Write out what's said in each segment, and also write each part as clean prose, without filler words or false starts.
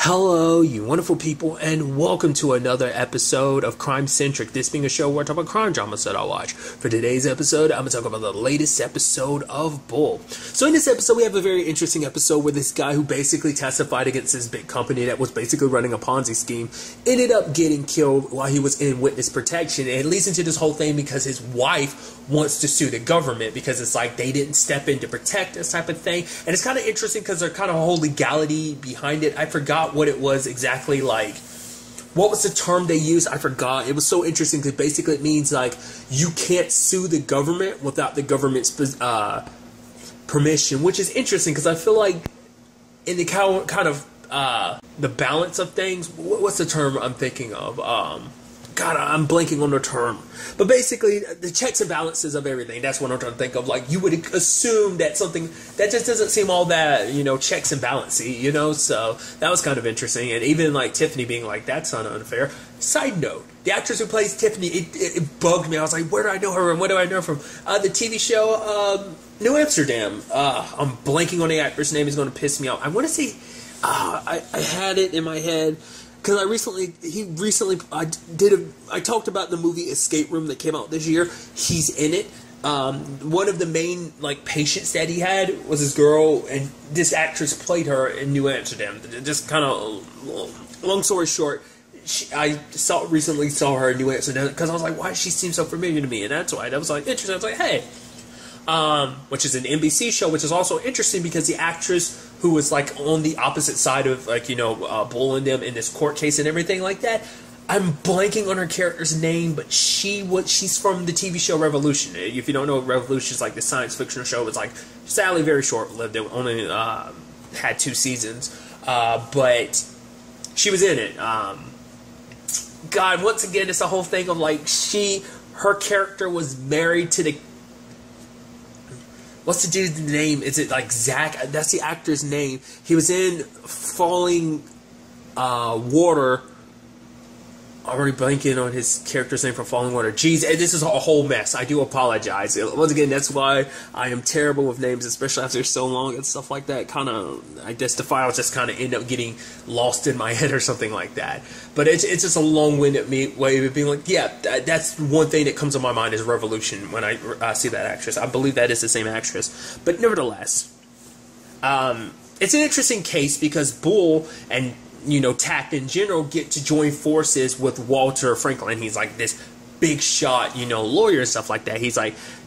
Hello, you wonderful people, and welcome to another episode of Crime Centric. This being a show where I talk about crime dramas that I watch. For today's episode, I'm going to talk about the latest episode of Bull. So in this episode, we have a very interesting episode where this guy who basically testified against this big company that was basically running a Ponzi scheme ended up getting killed while he was in witness protection. And it leads into this whole thing because his wife wants to sue the government because it's like they didn't step in to protect this type of thing. And it's kind of interesting because there's kind of a whole legality behind it. I forgot what it was exactly, like what was the term they used. I forgot. It was so interesting because basically it means like you can't sue the government without the government's permission, which is interesting because I feel like in the kind of the balance of things, what's the term I'm thinking of? God, I'm blanking on the term. But basically, the checks and balances of everything, that's what I'm trying to think of. Like, you would assume that something that just doesn't seem all that, checks and balancey, so that was kind of interesting. And even, like, Tiffany being like, that's not unfair. Side note, the actress who plays Tiffany, it bugged me. I was like, where do I know her and what do I know from? The TV show, New Amsterdam. I'm blanking on the actress' name. Is going to piss me off. I want to say, I had it in my head. Because I talked about the movie Escape Room that came out this year. He's in it. One of the main, patients that he had was this girl, and this actress played her in New Amsterdam. Just kind of, long story short, I recently saw her in New Amsterdam, because I was like, why does she seem so familiar to me? And that's why I was like, interesting. I was like, hey. Which is an NBC show, which is also interesting because the actress who was on the opposite side of Bull and them in this court case and everything like that, I'm blanking on her character's name, but she's from the TV show Revolution. If you don't know, Revolution is like the science fictional show. It's sadly very short-lived. It only had 2 seasons, but she was in it. God, once again, it's a whole thing of her character was married to the. What's the dude's name? Is it Zach? That's the actor's name. He was in Falling Water. I'm already blanking on his character's name for Falling Water. Jeez, this is a whole mess. I do apologize. Once again, that's why I am terrible with names, especially after so long and stuff like that. I guess the files just kind of end up getting lost in my head or something like that. But it's just a long-winded way of being like, yeah, that's one thing that comes to my mind is Revolution when I see that actress. I believe that is the same actress. But nevertheless, it's an interesting case because Bull and Tact in general get to join forces with Walter Franklin. He's this big shot, lawyer and stuff like that. He's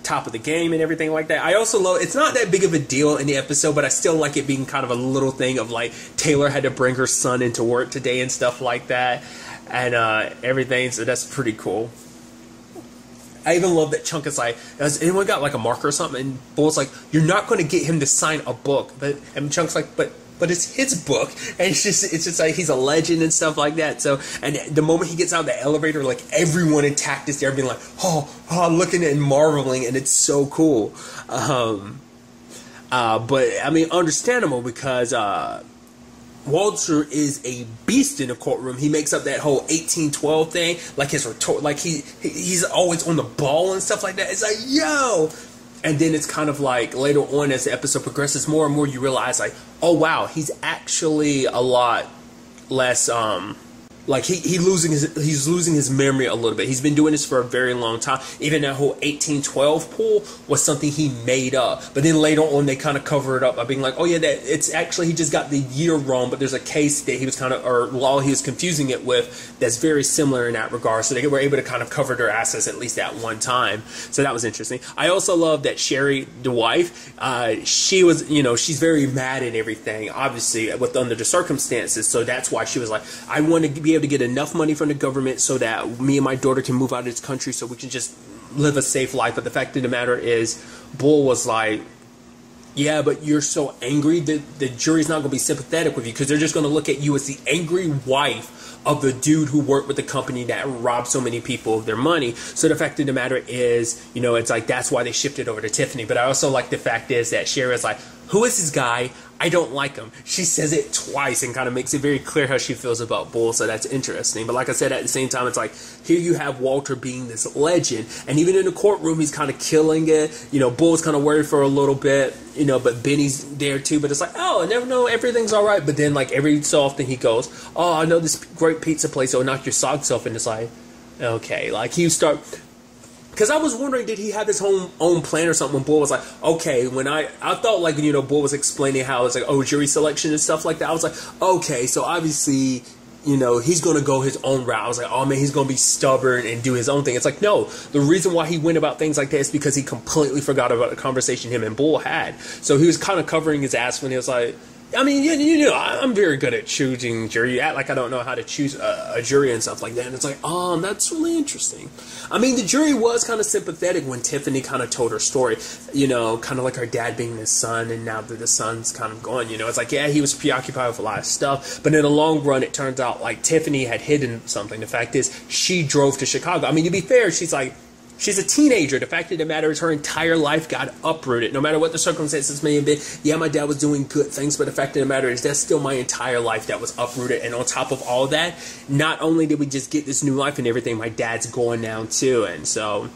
top of the game and everything like that. I also love, it's not that big of a deal in the episode, but I still like it being kind of a little thing of Taylor had to bring her son into work today and stuff like that and everything, so that's pretty cool. I even love that Chunk is has anyone got a marker or something? And Bull's you're not going to get him to sign a book. And Chunk's but it's his book, and it's just he's a legend and stuff like that. So, and the moment he gets out of the elevator, everyone in Tact is there being looking and marveling, and it's so cool. But I mean, understandable because Walter is a beast in the courtroom. He makes up that whole 1812 thing, his retort, he's always on the ball and stuff like that. It's yo. And then it's kind of later on as the episode progresses more and more, you realize oh wow, he's actually a lot less he's losing his memory a little bit. He's been doing this for a very long time. Even that whole 1812 pool was something he made up. But then later on they kind of cover it up by being oh yeah, that it's actually he just got the year wrong, but there's a case that he was or law he was confusing it with that's very similar in that regard. So they were able to kind of cover their asses at least at one time. So that was interesting. I also love that Sherry, the wife, she was, she's very mad and everything, obviously, under the circumstances. So that's why she was I want to be able to get enough money from the government so that me and my daughter can move out of this country so we can just live a safe life. But the fact of the matter is, Bull was yeah, but you're so angry that the jury's not going to be sympathetic with you because they're just going to look at you as the angry wife of the dude who worked with the company that robbed so many people of their money. So the fact of the matter is, it's that's why they shifted over to Tiffany. But I also like the fact is that Sherry is who is this guy? I don't like him. She says it twice and kind of makes it very clear how she feels about Bull, so that's interesting. But like I said, at the same time, it's like, here you have Walter being this legend, and even in the courtroom, he's kind of killing it. You know, Bull's kind of worried for a little bit, you know, but Benny's there too. But it's like, oh, I never know, everything's all right. But then, like, every so often he goes, oh, I know this great pizza place, it'll knock your socks off. And it's like, okay, like, he start... Because I was wondering, did he have his own plan or something when Bull was like, okay, when I thought, like, you know, Bull was explaining how it's like, oh, jury selection and stuff like that. I was like, okay, so obviously, you know, he's going to go his own route. I was like, oh, man, he's going to be stubborn and do his own thing. It's like, no, the reason why he went about things like that is because he completely forgot about the conversation him and Bull had. So he was kind of covering his ass when he was like, I mean, you know, I'm very good at choosing jury. You act like I don't know how to choose a jury and stuff like that. And it's like, oh, that's really interesting. I mean, the jury was kind of sympathetic when Tiffany kind of told her story. You know, kind of like her dad being his son, and now that the son's kind of gone, you know. It's like, yeah, he was preoccupied with a lot of stuff. But in the long run, it turns out, like, Tiffany had hidden something. The fact is, she drove to Chicago. I mean, to be fair, she's like... She's a teenager. The fact of the matter is her entire life got uprooted. No matter what the circumstances may have been, yeah, my dad was doing good things, but the fact of the matter is that's still my entire life that was uprooted. And on top of all that, not only did we just get this new life and everything, my dad's going down too. And so...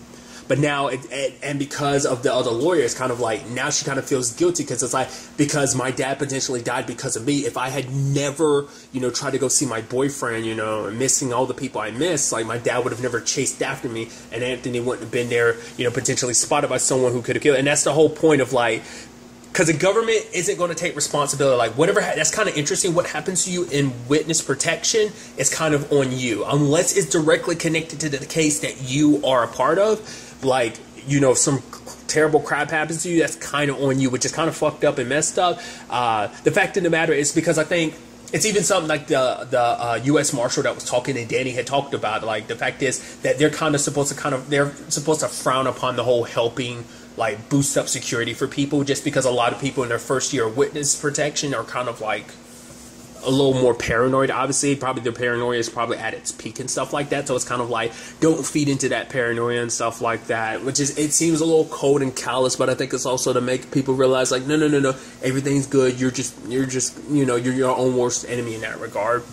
But now, and because of the other lawyer, it's kind of like, now she kind of feels guilty because it's like, because my dad potentially died because of me. If I had never, you know, tried to go see my boyfriend, you know, and missing all the people I missed, like, my dad would have never chased after me, and Anthony wouldn't have been there, you know, potentially spotted by someone who could have killed. And that's the whole point of, like, because the government isn't going to take responsibility. Like, whatever, that's kind of interesting. What happens to you in witness protection is kind of on you, unless it's directly connected to the case that you are a part of. Like, you know, if some terrible crap happens to you, that's kind of on you, which is kind of fucked up and messed up. The fact of the matter is, because I think it's even something like the U.S. Marshal that was talking and Danny had talked about. Like, the fact is that they're kind of supposed to they're supposed to frown upon the whole helping, like, boost up security for people, just because a lot of people in their first year of witness protection are kind of like a little more paranoid. Obviously, probably their paranoia is probably at its peak and stuff like that. So it's kind of like, don't feed into that paranoia and stuff like that, which is, it seems a little cold and callous, but I think it's also to make people realize, like, no, everything's good. You're just, you know, you're your own worst enemy in that regard.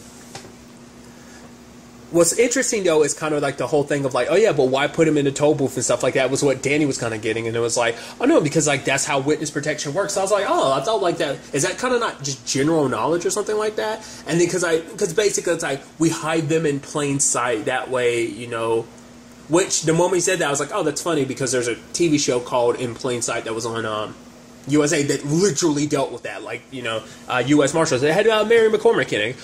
What's interesting, though, is kind of like the whole thing of like, oh, yeah, but why put him in a toll booth and stuff like that was what Danny was kind of getting. And it was like, oh, no, because, like, that's how witness protection works. So I was like, oh, I thought, like, that, is that kind of not just general knowledge or something like that? And then because basically it's like, we hide them in plain sight. That way, you know, which the moment he said that, I was like, oh, that's funny, because there's a TV show called In Plain Sight that was on USA that literally dealt with that. Like, you know, U.S. Marshals. It had Mary McCormick in it.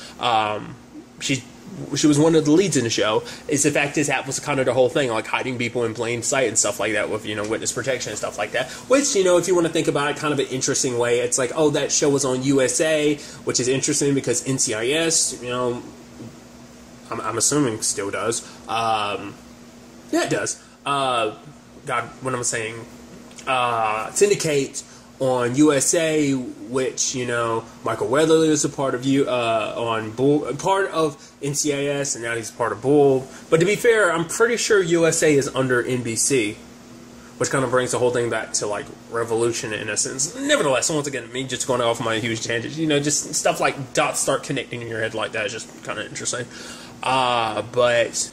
She was one of the leads in the show. Is the fact is that was kind of the whole thing, like hiding people in plain sight and stuff like that with, you know, witness protection and stuff like that. Which, you know, if you want to think about it, kind of an interesting way. It's like, oh, that show was on USA, which is interesting because NCIS, you know, I'm assuming still does. Yeah, it does. God, what am I saying? Syndicate on USA, which, you know, Michael Weatherly is a part of on Bull, part of NCIS, and now he's part of Bull. But to be fair, I'm pretty sure USA is under NBC, which kind of brings the whole thing back to, like, Revolution in a sense. Nevertheless, once again, me just going off my huge tangent, you know, just stuff like dots start connecting in your head like that is just kind of interesting. But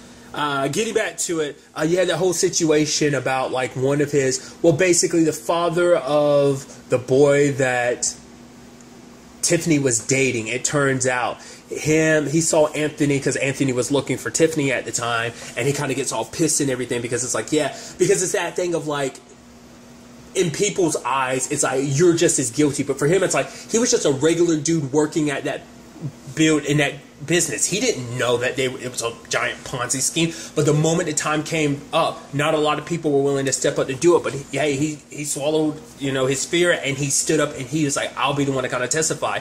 getting back to it, you had that whole situation about, like, one of his, well, basically the father of the boy that Tiffany was dating. It turns out he saw Anthony because Anthony was looking for Tiffany at the time, and he kind of gets all pissed and everything because it's like, yeah, because it's that thing of, like, in people's eyes, it's like, you're just as guilty. But for him, it's like, he was just a regular dude working at that in that business. He didn't know that it was a giant Ponzi scheme. But the moment the time came up, not a lot of people were willing to step up to do it. But he swallowed, you know, his fear, and he stood up and he was like, I'll be the one to kind of testify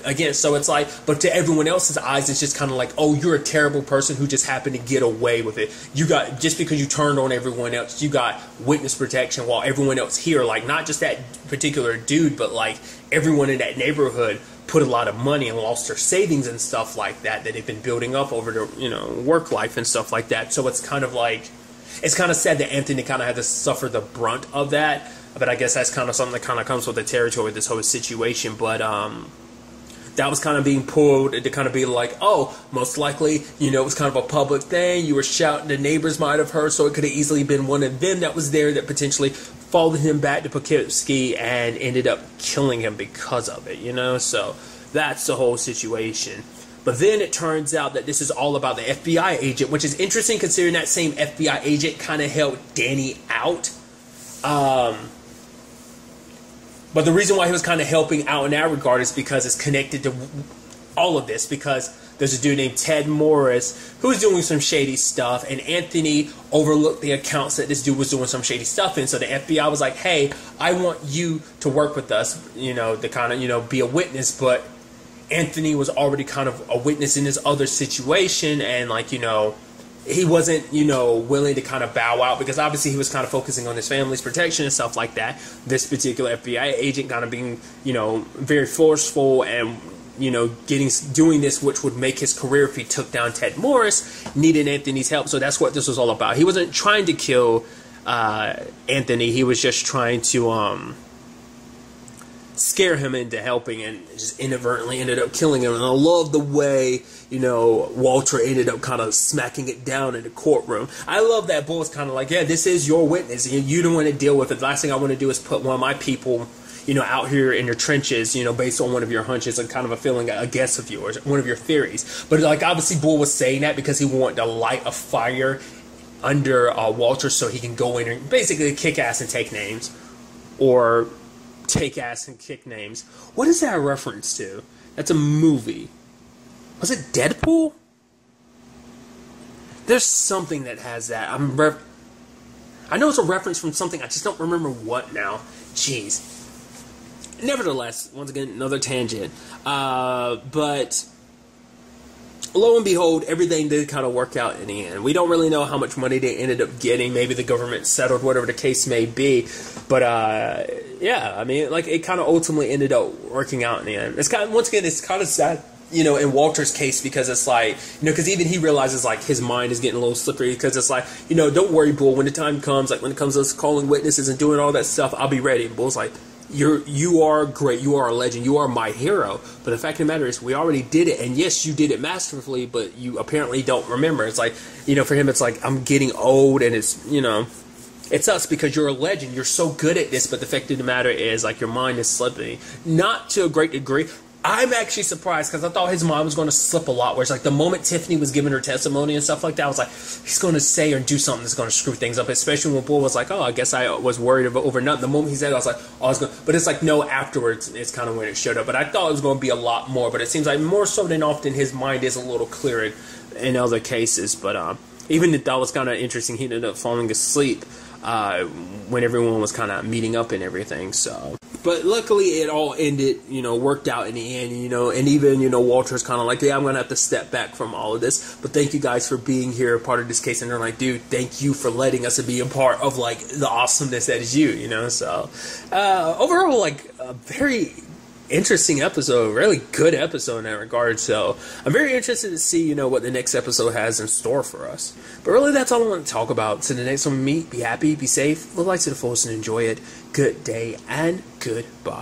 again. So it's like, but to everyone else's eyes, it's just kind of like, oh, you're a terrible person who just happened to get away with it. You got, just because you turned on everyone else, you got witness protection, while everyone else here, like, not just that particular dude, but like everyone in that neighborhood put a lot of money and lost their savings and stuff like that they've been building up over their, you know, work life and stuff like that. So it's kind of like, it's kind of sad that Anthony kind of had to suffer the brunt of that. But I guess that's kind of something that kind of comes with the territory of this whole situation. But that was kind of being pulled to kind of be like, oh, most likely, you know, it was kind of a public thing. You were shouting, the neighbors might have heard, so it could have easily been one of them that was there that potentially followed him back to Poughkeepsie and ended up killing him because of it, you know? So that's the whole situation. But then it turns out that this is all about the FBI agent, which is interesting considering that same FBI agent kind of helped Danny out. But the reason why he was kind of helping out in that regard is because it's connected to all of this. Because there's a dude named Ted Morris who's doing some shady stuff. And Anthony overlooked the accounts that this dude was doing some shady stuff in. So the FBI was like, hey, I want you to work with us, you know, to kind of, you know, be a witness. But Anthony was already kind of a witness in this other situation. And, like, you know, he wasn't, you know, willing to kind of bow out because obviously he was kind of focusing on his family's protection and stuff like that. This particular FBI agent kind of being, you know, very forceful and, you know, doing this, which would make his career if he took down Ted Morris, needed Anthony's help. So that's what this was all about. He wasn't trying to kill Anthony. He was just trying to scare him into helping, and just inadvertently ended up killing him. And I love the way, you know, Walter ended up kind of smacking it down in the courtroom. I love that Bull was kind of like, yeah, this is your witness. You don't want to deal with it. The last thing I want to do is put one of my people, you know, out here in your trenches, you know, based on one of your hunches and kind of a feeling, a guess of yours, one of your theories. But, like, obviously Bull was saying that because he wanted to light a fire under Walter so he can go in and basically kick ass and take names. Or take ass and kick names. What is that a reference to? That's a movie. Was it Deadpool? There's something that has that. I know it's a reference from something. I just don't remember what now. Jeez. Nevertheless, once again, another tangent. But lo and behold, everything did kind of work out in the end. We don't really know how much money they ended up getting. Maybe the government settled, whatever the case may be. But yeah, I mean, like, it kind of ultimately ended up working out in the end. It's kind of, once again, it's kind of sad, you know, in Walter's case, because it's like, you know, because even he realizes, like, his mind is getting a little slippery, because it's like, you know, don't worry, Bull, when the time comes, like, when it comes to us calling witnesses and doing all that stuff, I'll be ready. And Bull's like, you are great, you are a legend, you are my hero, but the fact of the matter is, we already did it, and yes, you did it masterfully, but you apparently don't remember. It's like, you know, for him, it's like, I'm getting old, and it's, you know, it's us, because you're a legend, you're so good at this, but the fact of the matter is, like, your mind is slipping. Not to a great degree. I'm actually surprised, because I thought his mind was going to slip a lot, where it's like, the moment Tiffany was giving her testimony and stuff like that, I was like, he's going to say or do something that's going to screw things up, especially when Bull was like, oh, I guess I was worried over nothing. The moment he said it, I was like, oh, I was going to, but it's like, no, afterwards, it's kind of when it showed up, but I thought it was going to be a lot more, but it seems like more so than often, his mind is a little clearer in other cases, but even if that was kind of interesting, he ended up falling asleep when everyone was kind of meeting up and everything, so. But luckily it all ended, you know, worked out in the end, you know, and even, you know, Walter's kind of like, yeah, I'm going to have to step back from all of this, but thank you guys for being here, part of this case, and they're like, dude, thank you for letting us be a part of, like, the awesomeness that is you, you know, so, overall, like, a very interesting episode, really good episode in that regard, so I'm very interested to see, you know, what the next episode has in store for us. But really, that's all I want to talk about. So the next one, meet, be happy, be safe, live life to the fullest, and enjoy it. Good day, and goodbye.